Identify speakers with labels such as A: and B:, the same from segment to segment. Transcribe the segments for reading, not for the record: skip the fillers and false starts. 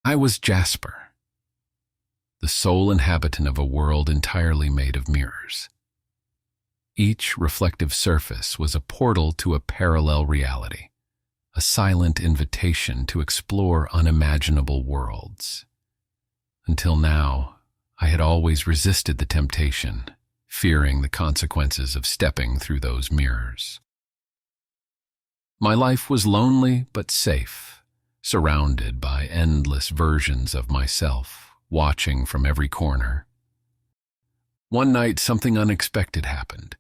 A: I was Jasper, the sole inhabitant of a world entirely made of mirrors. Each reflective surface was a portal to a parallel reality, a silent invitation to explore unimaginable worlds. Until now, I had always resisted the temptation, fearing the consequences of stepping through those mirrors. My life was lonely but safe, surrounded by endless versions of myself, watching from every corner. One night, something unexpected happened.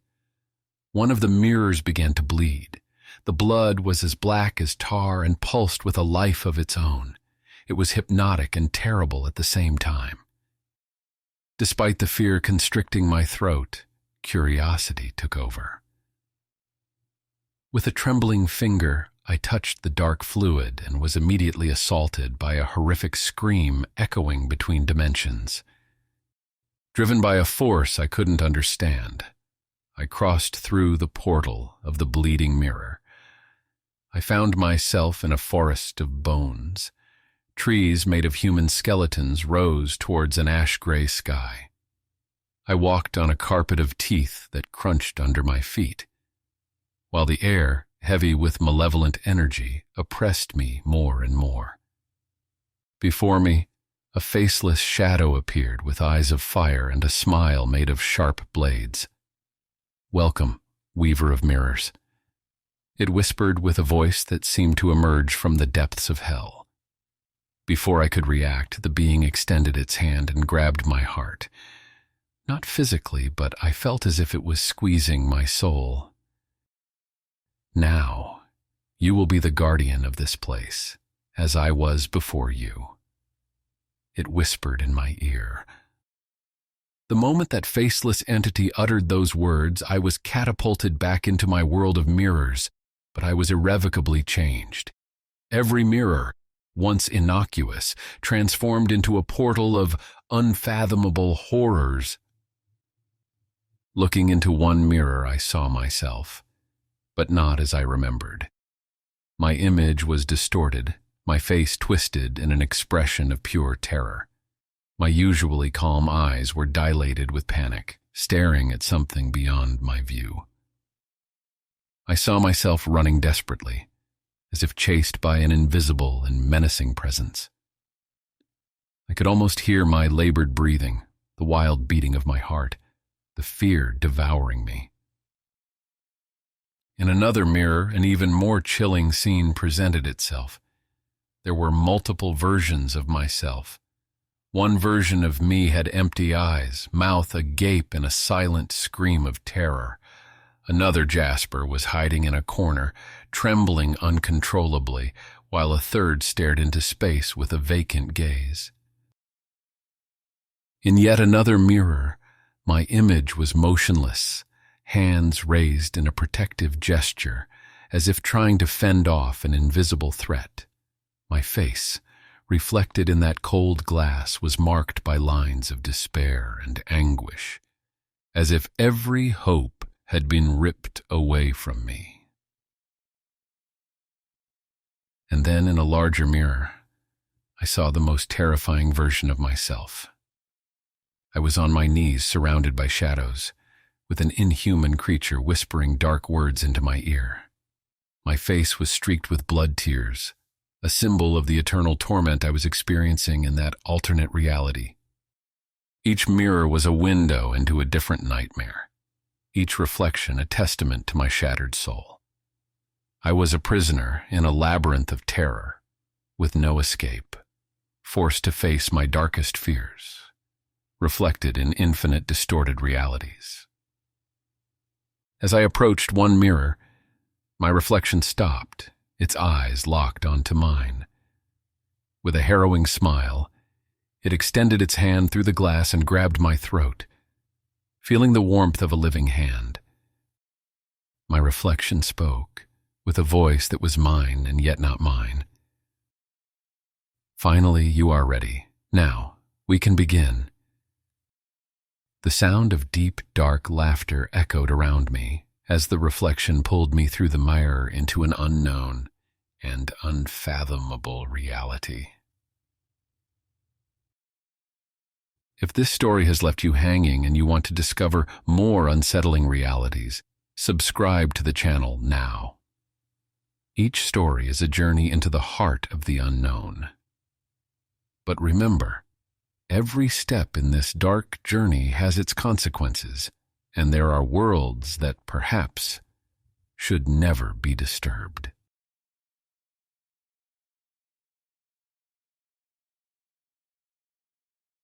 A: One of the mirrors began to bleed. The blood was as black as tar and pulsed with a life of its own. It was hypnotic and terrible at the same time. Despite the fear constricting my throat, curiosity took over. With a trembling finger, I touched the dark fluid and was immediately assaulted by a horrific scream echoing between dimensions. Driven by a force I couldn't understand, I crossed through the portal of the bleeding mirror. I found myself in a forest of bones. Trees made of human skeletons rose towards an ash-gray sky. I walked on a carpet of teeth that crunched under my feet, while the air, heavy with malevolent energy, oppressed me more and more. Before me, a faceless shadow appeared with eyes of fire and a smile made of sharp blades. "Welcome, weaver of mirrors," it whispered with a voice that seemed to emerge from the depths of hell. Before I could react, the being extended its hand and grabbed my heart. Not physically, but I felt as if it was squeezing my soul. "Now, you will be the guardian of this place, as I was before you," it whispered in my ear. The moment that faceless entity uttered those words, I was catapulted back into my world of mirrors, but I was irrevocably changed. Every mirror, once innocuous, transformed into a portal of unfathomable horrors. Looking into one mirror, I saw myself, but not as I remembered. My image was distorted, my face twisted in an expression of pure terror. My usually calm eyes were dilated with panic, staring at something beyond my view. I saw myself running desperately, as if chased by an invisible and menacing presence. I could almost hear my labored breathing, the wild beating of my heart, the fear devouring me. In another mirror, an even more chilling scene presented itself. There were multiple versions of myself. One version of me had empty eyes, mouth agape in a silent scream of terror. Another Jasper was hiding in a corner, trembling uncontrollably, while a third stared into space with a vacant gaze. In yet another mirror, my image was motionless, hands raised in a protective gesture, as if trying to fend off an invisible threat. My face, reflected in that cold glass, was marked by lines of despair and anguish, as if every hope had been ripped away from me. And then in a larger mirror, I saw the most terrifying version of myself. I was on my knees, surrounded by shadows, with an inhuman creature whispering dark words into my ear. My face was streaked with blood tears, a symbol of the eternal torment I was experiencing in that alternate reality. Each mirror was a window into a different nightmare, each reflection a testament to my shattered soul. I was a prisoner in a labyrinth of terror, with no escape, forced to face my darkest fears, reflected in infinite distorted realities. As I approached one mirror, my reflection stopped, its eyes locked onto mine. With a harrowing smile, it extended its hand through the glass and grabbed my throat. Feeling the warmth of a living hand, my reflection spoke, with a voice that was mine and yet not mine. "Finally, you are ready. Now, we can begin." The sound of deep, dark laughter echoed around me as the reflection pulled me through the mirror into an unknown and unfathomable reality. If this story has left you hanging and you want to discover more unsettling realities, subscribe to the channel now. Each story is a journey into the heart of the unknown. But remember, every step in this dark journey has its consequences, and there are worlds that perhaps should never be disturbed.